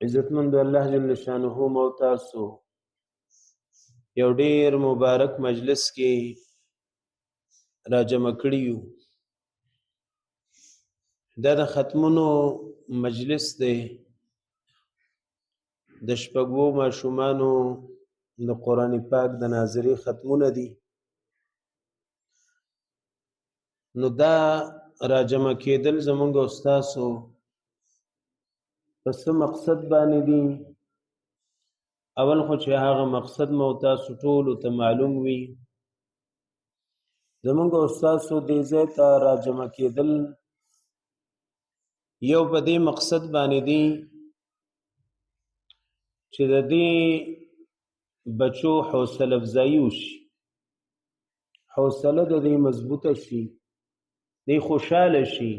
عزتمند الله جل شانه مو تاسو یو ډیر مبارک مجلس کې راجمع کړي یو. دا د ختمونو مجلس دی، د شپږو ماشومانو د قرآن پاک د ناظري ختمونه دي. نو دا راجمع کېدل زمونږ استاسو پس مقصد باندې دي. اول خو چې هغه مقصد مو تاسو ټولو ته معلوم وي، زمونږ استاسو دې ځای ته راجمع کېدل یو په دې مقصد باندې دي چې د دې بچو حوصله افزایي وشي، حوصله د دې مضبوطه شي، دې خوشحاله شي.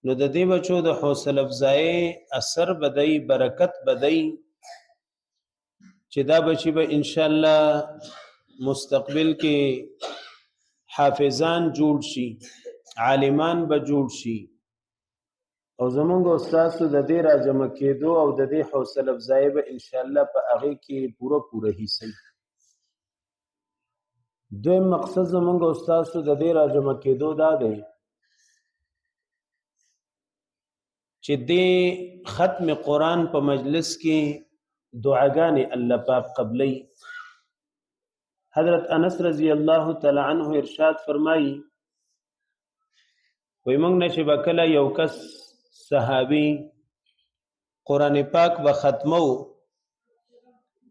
نو د دې بچو د حوصله افزایي اثر بدای، برکت بدای، چې دا بچی به ان شاء الله مستقبل کې حافظان جوړ شي، عالمان به جوړ شي. او زمونږ استادو د دې راجمع کېدو او د دې حوصله افزایي به ان شاء الله په هغه کې پوره حصہ. دویم مقصد زمونږ استادو د دې راجمع کېدو دا دی چې دې ختم قرآن په مجلس کې دعاګانې الله پاک قبلې. حضرت انس رضی الله تعالی عنہ ارشاد فرمایي، وای موږ نشي بکله یو کس صحابي قرآن پاک به ختمو،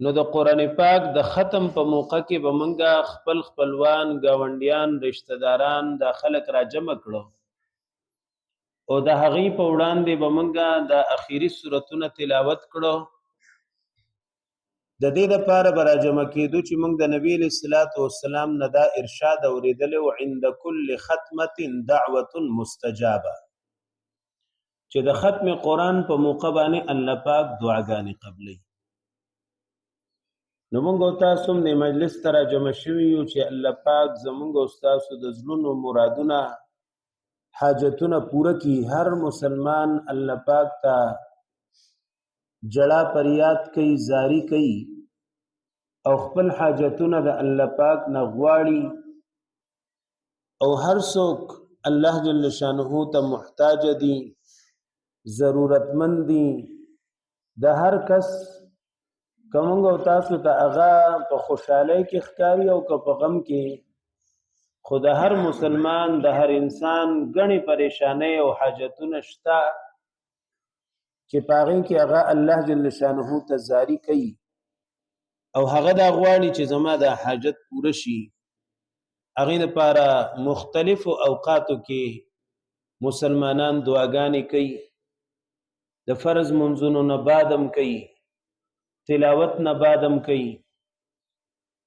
نو د قرآن پاک د ختم په موقع کې به موږ خپل خپلوان، گاونډیان، رشتہ داران د خلک را جمع کړو او د هغې په وړاندې به موږ د اخیری سورتونه تلاوت کړو. د دې لپاره به راجمع کېدو چې موږ د نبی علیه الصلاة والسلام نه دا ارشاد اورېدلی و، عند کل ختمة دعوة مستجابه، چې د ختم قرآن په موقع باندې الله پاک دعاګانې قبلې. نو موږ او تاسو هم د مجلس ته راجمع شوي یو چې الله پاک زموږ او تاسو د زړونو مرادونه، حاجتونه پوره کی. هر مسلمان الله پاک ته جړه پریاد کوي، زاری کوي او خپل حاجتونه د الله پاک نه غواړي. او هر څوک الله جل شانه ته محتاج دي، ضرورتمند دي. د هر کس کومنګ او تاسو ته هغه په خوشحالۍ کې ښکاري او که په غم کې، خو د هر مسلمان، د هر انسان ګڼې پریشانۍ او حاجتونه شته چې په هغې کې هغه الله جل شانه ته زاری کوي او هغه دا غواړي چې زما دا حاجت پوره شي. هغې دپاره مختلفو اوقاتو کې مسلمانان دعاګانې کوي، د فرض منځونو نه بعد هم کوي، تلاوت نه بعد هم کوي.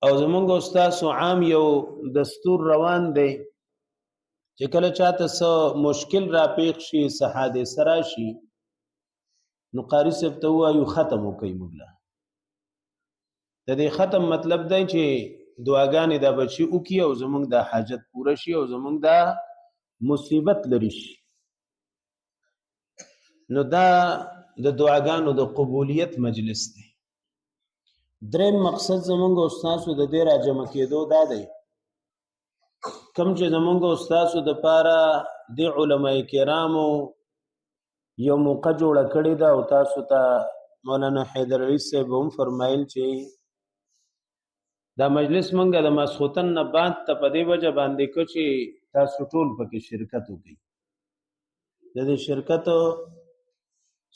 او زمونږ استاسو عام یو دستور روان دی چې کله چاته څه مشکل را پیښ شي، څه حادثه راشي، نو قاري صاحب ته ووایو ختم وکړئ. موږ له د دې ختم مطلب دی چې دعاګانې دا بچي وکړي او زمونږ دا حاجت پوره شي او زمونږ دا مصیبت لرې شي. نو دا د دعاګانو د قبولیت مجلس دی. دریم مقصد زمونږ استاسو د دې راجمع کېدو دا دی، کوم چې زمونږ استاسو دپاره د علماء کرامو یو موقع جوړه کړې ده او تاسو ته مولانا حیدر علي صاحب هم فرمایل چې دا مجلس موږ د ماسخوتن نه بعد ته په دې وجه باندې کو چې تاسو ټول پکې شرکت وکړئ. د دې شرکت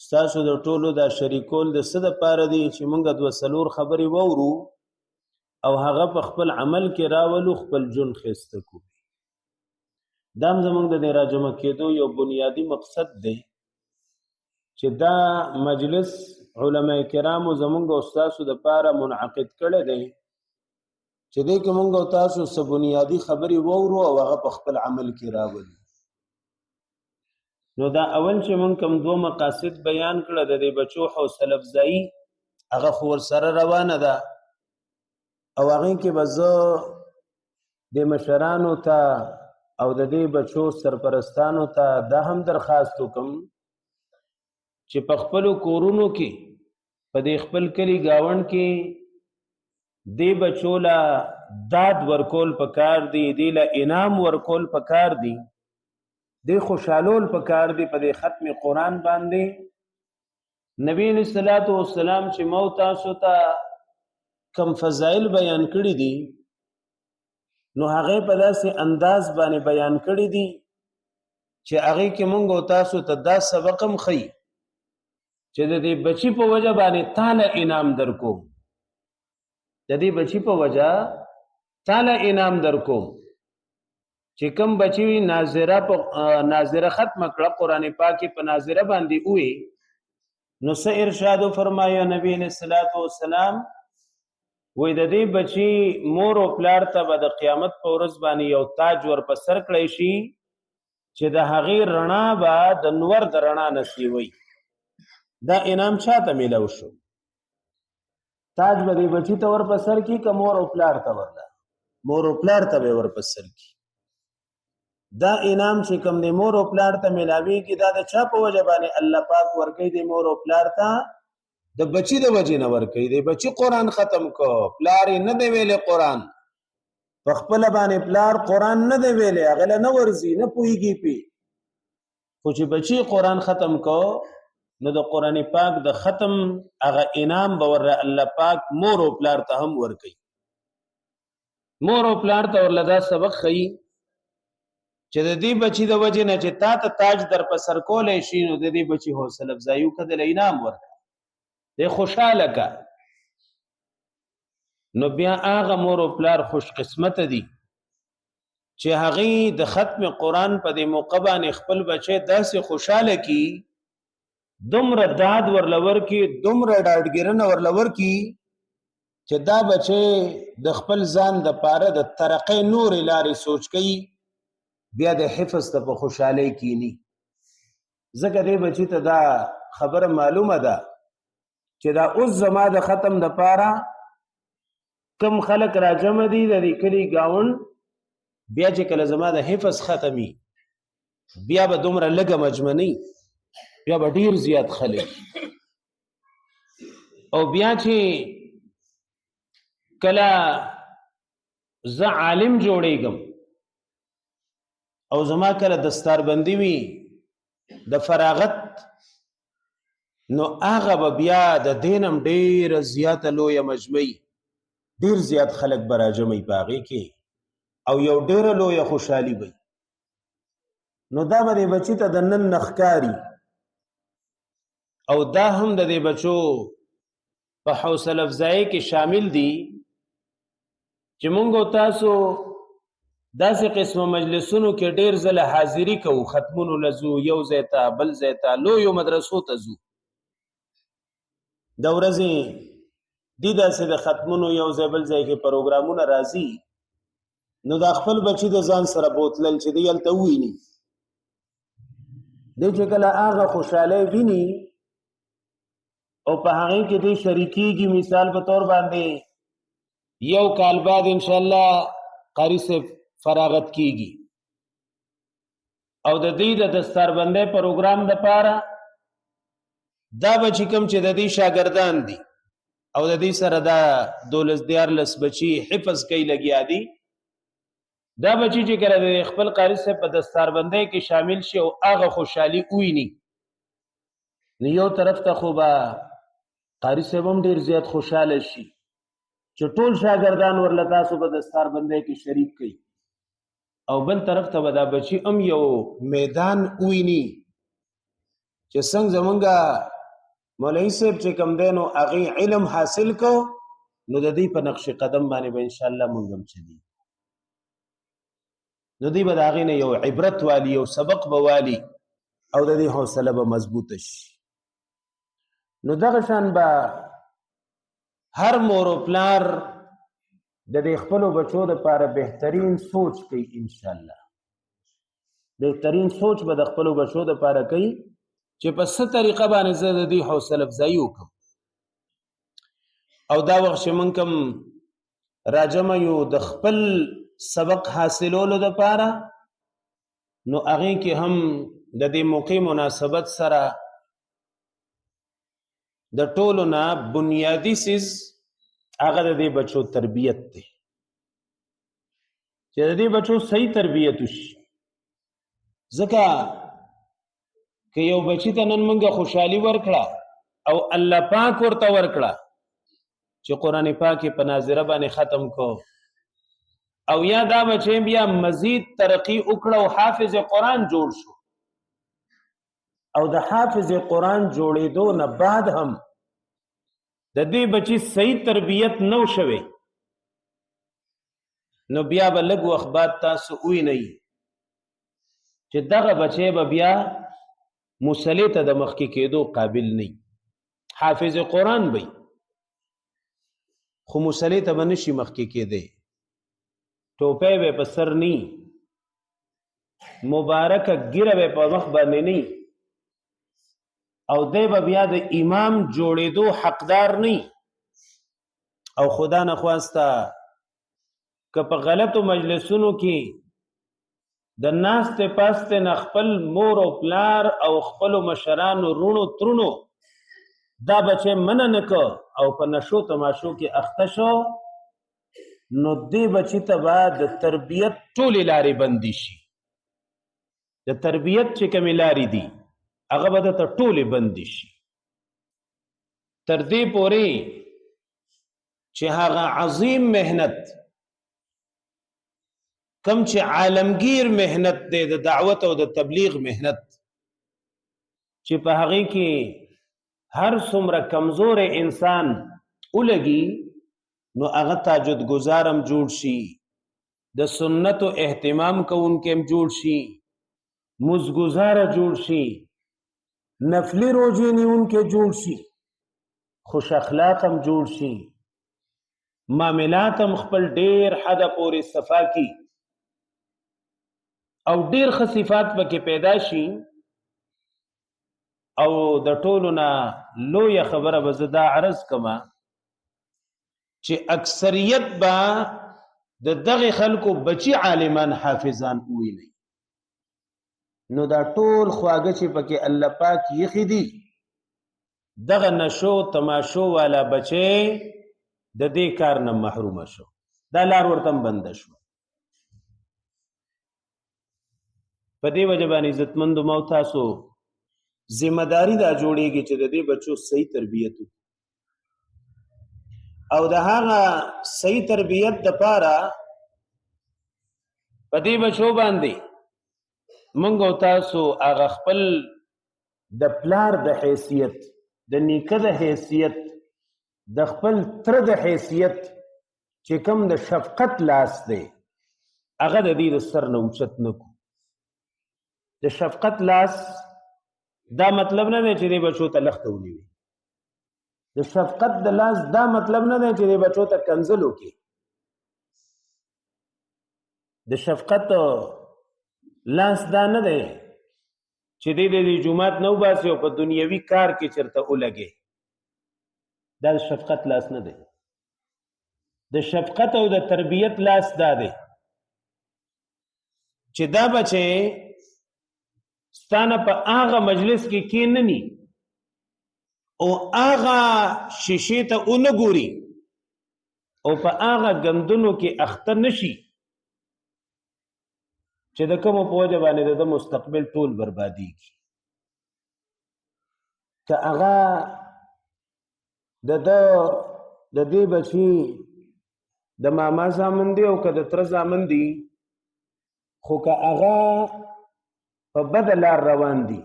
ستاسو د ټولو دا شریکول د څه دپاره دی چې موږ دوه څلور خبرې واورو او هغه په خپل عمل کې راولو، خپل ژوند ښایسته کړو. دا هم زموږ د دې راجمع کېدو یو بنیادي مقصد دی چې دا مجلس علماء کرامو زموږ او ستاسو دپاره منعقد کړی دی چې دې کې موږ او تاسو څه بنیادي خبرې واورو او هغه په خپل عمل کې راولو. نو دا اول چې موږ کوم دوه مقاصد بیان کړه د دې بچو حوصله افزایي، هغه خو ورسره روانه ده او هغې کې به زه د مشرانو ته او د دې بچو سرپرستانو ته دا هم درخواست وکړم چې په خپل کورونو کې په دې خپل کلی گاوند کې دی بچولا داد ورکول پکار دی دی له انعام ورکول پکار دی دی خوشالول پکار دی په دې ختم قرآن باندې نبی علیہ الصلوۃ والسلام چې موت تاسو ته کم فضائل بیان کړی دي نو هغه په داسې انداز باندې بیان کړی دي چې هغه کې مونږ تاسو ته دا سبق هم خي چې د دې بچی په وجه باندې تعالی انعام درکو د دې بچی په وجه تعالی انعام درکو چې کوم بچی ناظره ختم کړه قران پاک په ناظره باندې وې نو سه ارشاد فرمایو نبی علیہ الصلوۃ والسلام وې د دې بچی مور او پلار ته به د قیامت په ورځ باندې یو تاج ور په سر کړی شي چې د هغې رڼا به د نور د رڼا نسی وي دا انعام چاته میلاو شو تاج به دې بچی ته ور په سر کی که مور او پلار ته ورله مور او پلار ته به ور په سر کی دا انعام چې کوم د مور او پلار ته ملاوي کی دا د چا په وجه باندې الله پاک ورکړي د مور او پلار ته د بچی د وجه نه ورکړي د بچی قرآن ختم کو پلار نه دی ویلې قرآن په خپل باندې پلار قرآن نه دی ویلې هغه نه ورزي نه پويږي پی خو چې بچی قرآن ختم کو نو د قرآن پاک د ختم هغه انعام به ور الله پاک مور او پلار ته هم ورکړي مور او پلار ته ورلدا سبق خي چې د دې بچی د وجه نه چې تا ته تاج در په سر کولې شي نو د دې بچی حوصله افزایو کده انعام ورکړي د خوشاله کا نو بیا هغه مور او پلار خوش قسمت دي چې هغه د ختم قرآن په دې موقع باندې خپل بچي داسې خوشاله کی دومره داد ورلور کی دومره ډاډګرنه ورلور کی چې دا بچي د خپل ځان د پاره د ترقې نور لارې سوچ کوي بیا د حفظ ته په خوشاله کینی زګه دې بچی ته دا خبره معلومه ده چې دا اوس زما د ختم د پاره کم خلق راجم دي د کلی گاون بیا چې کله زما د حفظ ختمي بیا به دومره لګه مجمنی بیا به ډیر زیات خلک او بیا چې کله ز عالم جوړېږم او زما کله دستاربندي وي د فراغت نو هغه به بیا د دینم ډیر زیات لوی مجمعي ډیر زیات خلک براجمي پاغي کې او یو ډیر لوی خوشحالي وي نو دا به بچی ته د نن نخکاری او دا هم د دې بچو په حوصله افزایی کې شامل دي چې مونږ تاسو داسې قسمه مجلسونو کې ډیر ځله حاضری کوو ختمونو لزو یو زیتا بل زیتا لویو مدرسو ته زو د ورځې دي داسې د ختمونو یو ځای بل ځای کې پروګرامونه راځي نو دا خپل بچی د ځان سره بوتلل چې دی هلته وویني دی چې کله هغه خوشحالی ویني او په هغې کې دی شریکیږي مثال په طور باندې یو کال بعد انشاءالله قاری صاحب فراغت کیږي او د دې د دستاربندۍ پروګرام دپاره دا بچی کم چې د دې شاګردان دي او د دې سره دا 12-14 بچی حفظ کوي لګیا دي دا بچی چې کله د خپل قاری صاحب په دستاربندۍ کې شامل شي او هغه خوشحالي وویني نو یو طرف ته خو به قاری صاحب هم ډېر زیات خوشحاله شي چې ټول شاګردان ورله تاسو په دستاربندۍ کې شریک کوي او بل طرف ته به دا بچی هم یو میدان وویني چې څنګه زمونږه مولوي صاحب چې کوم دی نو هغې علم حاصل کو نو د دې په نقش قدم باندې به انشاءالله مونږ هم چلی نو دوی به د هغې نه یو عبرت والي یو سبق به والي او د دې حوصله به مضبوطه شي نو دغه شان به هر مور و پلار د دې خپلو بچو دپاره بهترین سوچ کوي انشاءالله بهترین سوچ به د خپلو بچو دپاره کوي چې په څه طریقه باندې زه د دې حوصله افزایي وکړم او دا وخت چې موږ کوم راجمه یو د خپل سبق حاصلولو دپاره نو هغې کې هم د دې موقع مناسبت سره د ټولو نه بنیادی سیز هغه د دې بچو تربیت دی چې د دې بچو صحیح تربیت وشي ځکه که یو بچی ته نن موږ خوشحالي ورکړه او الله پاک ورته ورکړه چې قرآن پاک په ناظره باندې ختم کو او یا دا بچی بیا مزید ترقی وکړه او حافظ قرآن جوړ شو او د حافظ قرآن جوړېدو نه بعد هم د دې بچی صحیح تربیت نو شوه نو بیا به لږ وخت بعد تاسو وینئ چې دغه بچی به بیا مصلی ته د مخکې کېدو قابل نه حافظ قرآن وي خو مصلی ته به نشي مخکې کېدی ټوپۍ به په سر نی مبارکه ګیره به په مخ باندې نی او دی به بیا د امام جوړېدو حقدار نی او خدا نخواسته که په غلطو مجلسونو کې د ناستې پاستې نه خپل مور او پلار او خپلو مشرانو رونو ترونو دا بچی منع نه که او په نشو تماشو کې اخته شو نو دې بچی ته به د تربیت ټولې لارې بندي شي د تربیت چې کومې لارې دي هغه به درته ټولې بندي شي تر دې پورې چې هغه عظیم مهنت کم چې عالمگیر مهنت دی د دعوت او د تبلیغ مهنت چې په هغه کې هر څومره کمزور انسان ولګي نو هغه تهجد گزارم جوړ شي د سنت او اهتمام کوونکې هم جوړ شي مزګزاره جوړ شي نفلی روزې نیونکې جوړ شي خوش اخلاق هم جوړ شي معاملات هم خپل ډیر حد پورې صفا کی او ډیر ښه صفات پکې پیدا شي او د ټولو نه لویه خبره به زه دا عرض کما چې اکثریت به د دغه خلکو بچی عالمان حافظان وویني نو دا ټول خواږه چې پکې الله پاک یخي دي دغه نشو تماشو والا بچی د دې کار نه محروم شو دا لار ورته بند شو په دې وجه باندې عزتمندو مو تاسو ذمہ داری دا جوړیږي چې د دې بچو صحیح تربیت او د هغه صحیح تربیت د پاره په دې بچو باندې مونږ او تاسو هغه خپل د پلار د حیثیت د نیکه د حیثیت د خپل تر د حیثیت چې کوم د شفقت لاس دی هغه د دې سر نه اوچت نکو د شفقت لاس دا مطلب نه دی چې د بچو ته لخته ونیوي د شفقت د لاس دا مطلب نه دی چې د بچو ته کنځل وکړي د شفقت لاس دا نه دی چې د جمعات نه وباسي او په دنیوي کار کې چرته ولګي دا د شفقت لاس نه دی د شفقت او د تربیت لاس دا دی چې دا بچي ستانه په هغه مجلس کې کیننی او هغه شیشې ته اونګوري او په هغه غندونو کې اخته نشي چې د کوم په وجه باندې د مستقبل ټول برباديږي که هغه د دې بچي د ماما زامن دی او که د تر زامن دی خو که هغه په بدل لار روان دي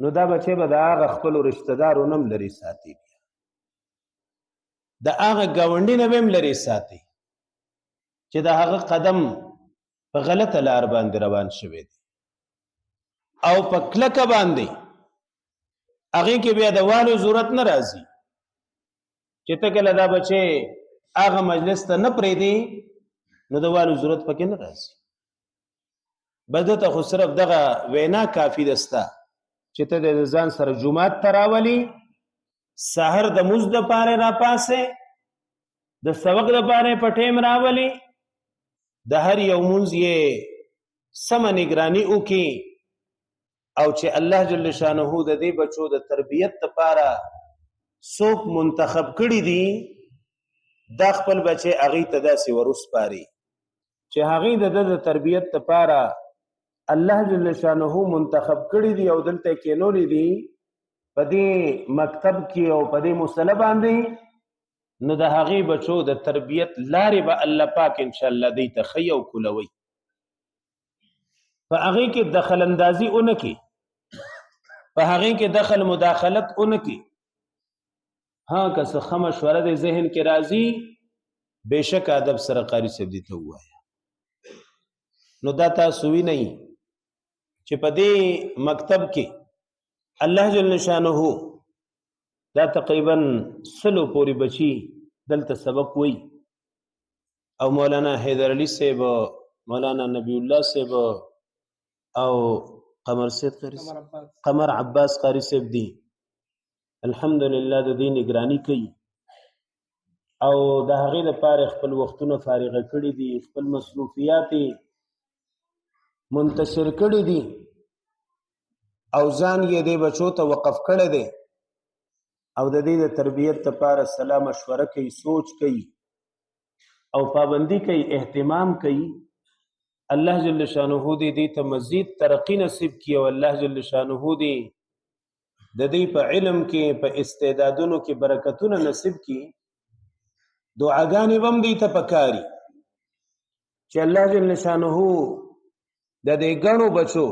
نو دا بچي به د هغه خپل رشتہ دارونو هم لري ساتي د هغه گاونډي نه هم لري ساتي چې د هغه قدم په غلطه لار باندې روان شوی دی او په کلکه باندې هغه کې بیا د والو ضرورت نه راځي چې ته کله دا بچي هغه مجلس ته نه پریدي نو د والو ضرورت پکې نه راځي بدته خو صرف دغه وینا کافی دستا چې ته د ځان سره جمعات تراولي سحر د مزد پاره را پاسه د سبق د پاره پټیم راولي د هر یو منځ یې سم نگرانی وکي او چې الله جل شانه د دې بچو د تربیت لپاره څوک منتخب کړي دي دا خپل بچي هغه ته داسې ورسپاري چې هغه د تربيت لپاره الله جل شانه منتخب کړي دي او دلته کېنولې دي په دې مکتب کې او په دې مصلی باندې نو د هغه بچو د تربيت لارې به الله پاک ان شاء الله دې تخي او کولوي په هغه کې دخل اندازي اونکي په هغه کې دخل مداخلت اونکي ها که څه مشوره د ذهن کې راځي بهشکه ادب سره قاری صاحب دي ته وایا نو دا تاسو وی نه چې په دې مکتب کې الله جل شانه دا تقریبا 100 پوری بچي دلته سبق وای او مولانا حیدر علی صاحب مولانا نبی الله صاحب او قمر عباس قاری صاحب دي الحمدلله د دې نگرانی کوي او د هغې لپاره خپل وختونه فارغه کړي دي خپل مصروفیات منتشر کړي دي او ځان یې د بچو ته وقف کړی دی او د دې د تربیت لپاره سلام مشوره کوي سوچ کوي او پابندي کوي اهتمام کوي الله جل شانه دې ته مزید ترقی نصیب کړي او الله جل شانه دې د دې په علم کې په استعدادونو کې برکتونه نصیب کړي دعاګانې هم دې ته پکاري چې الله جل شانه د دې غنو بچو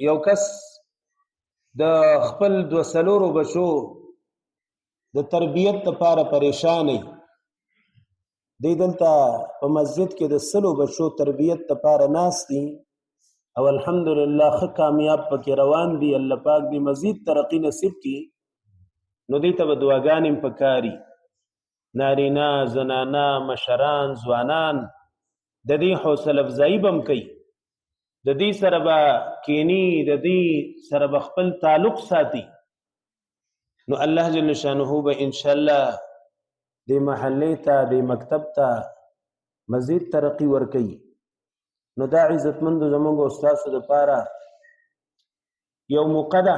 یو کس د خپل 2 بچو د تربیت لپاره پریشان دی دلته په مسجد کې د 100 بچو تربیت لپاره ناس دي او الحمدلله خ کامیاب پکې روان دي الله پاک دې مزید ترقی نصیب کړي نو دې ته دعاګانې پکاري نارینا زنانا مشران ځوانان د دې حوصله افزایی بم کوي د دې سره به کینی د دې سره به خپل تعلق ساتي نو الله جل شانه به ان شاء الله د محلې ته د مکتب ته مزید ترقی ورکړي نو دا عزتمند زموږ استادو لپاره یو موقعه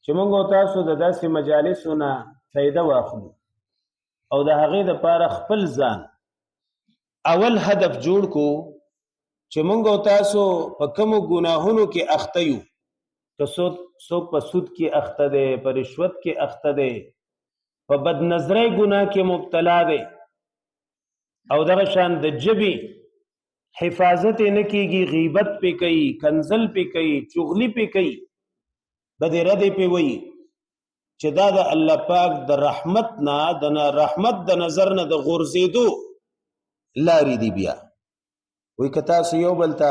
چې موږ تاسو د داسې مجالسونو فائدہ واخلو او د هغې لپاره خپل ځان اول هدف جوړ کو چې موږ تاسو په کومو ګناهونو کې اخته یو که څوک په سود کې اخته دی په رشوت کې اخته دی په بد نظرۍ ګناه کې مبتلا دی او دغه شان د جبې حفاظت نه کیږي غیبت پې کوي کنزل پې کوي چغلي پې کوي بدې ردې پې وایي چې دا د الله پاک د رحمت نه د رحمت د نظر نه د غورځېدو لارې دي بیا وی که تاسو یو بل ته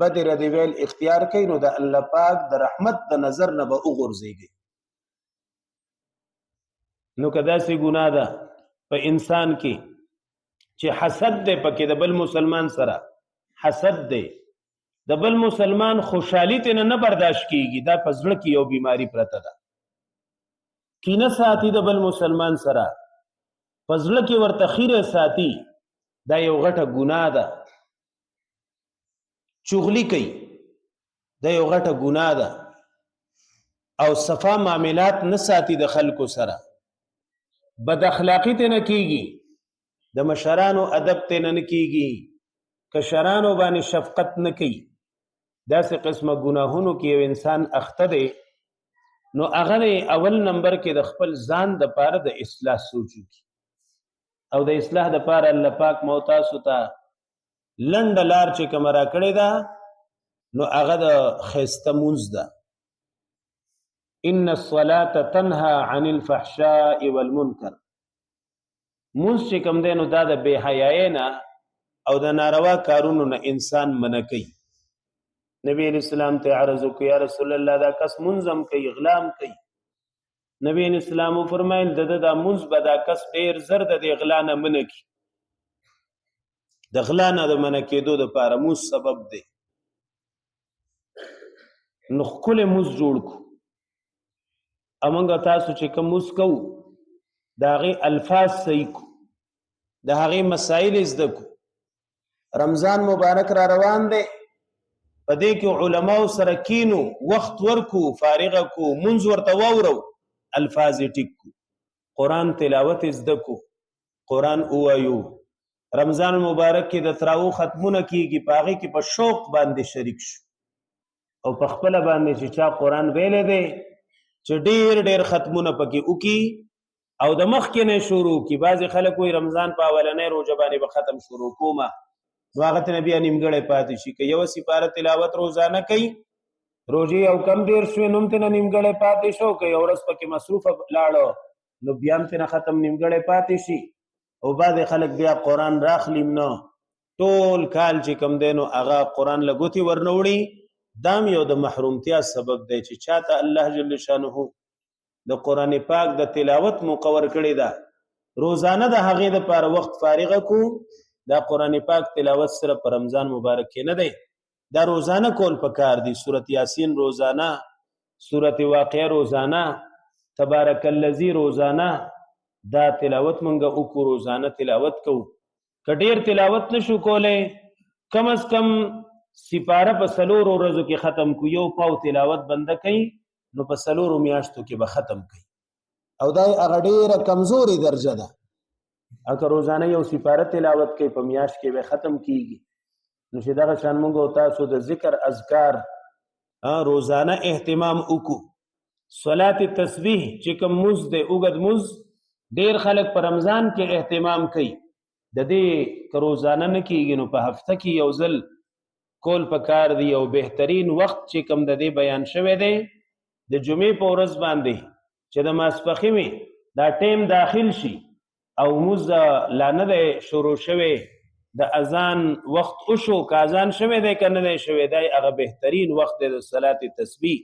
بدې ردې ویل اختیار کوي نو د الله پاک د رحمت د نظر نه به وغورځېږي نو که داسې ګناه ده په انسان کې چې حسد دی پکې د بل مسلمان سره حسد دی د بل مسلمان خوشحالي ته نه برداشت کیږي دا په زړه کې یو بیماری پرته ده کینه ساتي د بل مسلمان سره په زړه کې ورته خیره ساتي دا یو غټه ګناه ده چغلی کوي دا یو غټه ګناه ده او صفا معاملات نه ساتي د خلکو سره بد اخلاقی ته نه کیږي د مشرانو ادب ته نه کیږي کشرانو باندې شفقت نه کوي داسې قسمه ګناهونو کې یو انسان اخته دی نو هغه اول نمبر کې د خپل ځان د پاره د اصلاح سوچو او د اصلاح د پاره الله پاک موتاسو ته لنډ لار چې کوم را کړی دا نو هغه د خسته مونږ ده ان الصلاه تنهى عن الفحشاء والمنکر مونږ چې کوم دی نو دا د بے حیاي نه او د ناروا کارونو نه انسان منع کوي نبی علیہ السلام ته عرض وکړ یا رسول الله دا کس منظم کوي غلام کوي نبی علیہ السلام فرمایل د منځ به دا کس ډیر زر د غلا نه منع کی د غلا نه د منع کېدو د پاره مو سبب دی نو خپل موږ جوړ کو امنګ تاسو چې کوم موږ کو دا غي الفاظ صحیح کو دا غي مسائل زده کو رمضان مبارک را روان دی پدې کې علماء سره کینو وخت ورکو فارغه کو منځ ورته وورو الفاظ ټیک کو قرآن تلاوت زده کو، قرآن ووایو. رمضان مبارک کې د تراو ختمونه کیږي، په هغې کې په شوق باندې شریک شو او په خپله باندې چې چا قرآن ویلی دی چې ډېر ډېر ختمونه پکې وکي او د مخکې نه شروع کي. بعضې خلک وایي رمضان په اولنۍ روژه باندې به ختم شروع کومه، نو هغه ته نه بیا نیمګړی پاتې شي. که یوه سپاره تلاوت روزانه کوي، روژې او کم ډېر شوې نو هم ترې نه نیمګړی پاتې شو، که یو ورځ پکې مصروفه لاړه نو بیا هم ترې نه ختم نیمګړی پاتې شي. او بعضې خلک بیا قرآن راخلیم نه، ټول کال چې کوم دی نو هغه قرآن له ګوتې ورنه وړي. دا هم یو د محرومتیا سبب دی چې چاته الله جل شانه د قرآن پاک د تلاوت مقور کړې ده. روزانه د هغې دپاره وخت فارغه کو. دا قرآن پاک تلاوت سره په رمضان مبارک کې نه دی، دا روزانه کول پکار دي. سورت یاسین روزانه، سورت واقعه روزانه، تبارک الذی روزانه، دا تلاوت منګه وکړو، روزانه تلاوت کوو. که ډېر تلاوت نشو کولی، کم از کم سپاره په 4 ورځو کې ختم کو. یو پاو تلاوت بنده کوي نو په 4 میاشتو کې به ختم کوي، او دا هغه ډېره کمزوري درجه ده. اکه روزانه یو سپاره تلاوت کوي په میاشت کې به ختم کیږي. نو چې دغه شان موږ او تاسو د ذکر اذکار روزانه اهتمام وکړو. صلات تسبیح چې کوم مز دی، اوږد مز، ډېر خلک په رمضان کې اهتمام کوي. د دې که روزانه نه کیږي نو په هفته کې یو ځل کول پکار دی. او بهترین وخت چې کوم د دې بیان شوی دی د جمعې په ورځ باندې چې د ماسپښین دا ټیم داخل شي او مز لا نه دی شروع شوی، د اذان وخت وشو، که اذان شوی دی که نه دی شوی دی، هغه بهترین وخت دی د صلات تسبیح.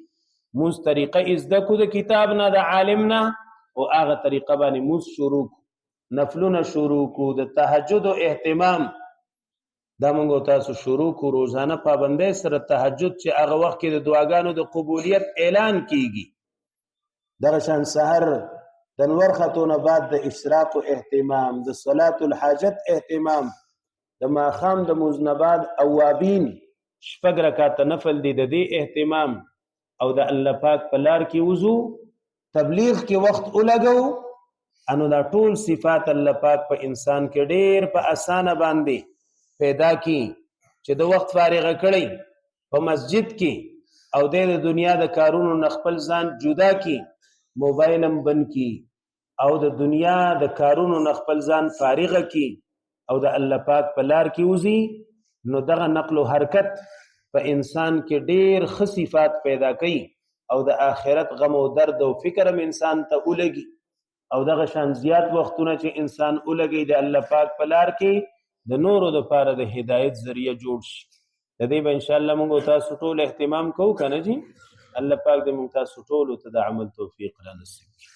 مز طریقه زده کو د کتاب نه، د عالم نه، او هغه طریقه باندې مز شروع کو، نفلونه شروع کو، د تهجد اهتمام دا موږ تاسو شروع کو. روزانه پابندۍ سره تهجد چې هغه وخت کې د دعاګانو د قبولیت اعلان کیږي. دغه شان سحر د نور ختونه بعد د اشراق اهتمام، د صلات الحاجت اهتمام، د ماښام د مزنباد اوابین 6 رکعاته نفل دی، د دې اهتمام، او د الله پاک په لار کې وضو، تبلیغ کې وخت ولګو. انو دا ټول صفات الله پاک په انسان کې ډېر په اسانه باندې پیدا کی چې د وخت فارغه کړی په مسجد کې، او د دنیا د کارونو نه خپل ځان جدا کی، موبایل هم بند کی، او د دنیا د کارونو نه خپل ځان فارغه کی، او د الله پاک په لار کې وځي. نو دغه نقل و حرکت په انسان کې ډېر ښه صفات پیدا کوي، او د آخرت غم او درد او فکر هم انسان ته ولګي. او دغه شان زیات وختونه چې انسان ولګي د الله پاک په لار کې، د نورو دپاره د هدایت ذریعه جوړ شي. د دې به انشاءالله موږ تاسو ټول اهتمام کوو که نه جي. الله پاک د موږ تاسو ټولو ته د عمل توفیق را نصیب کړي.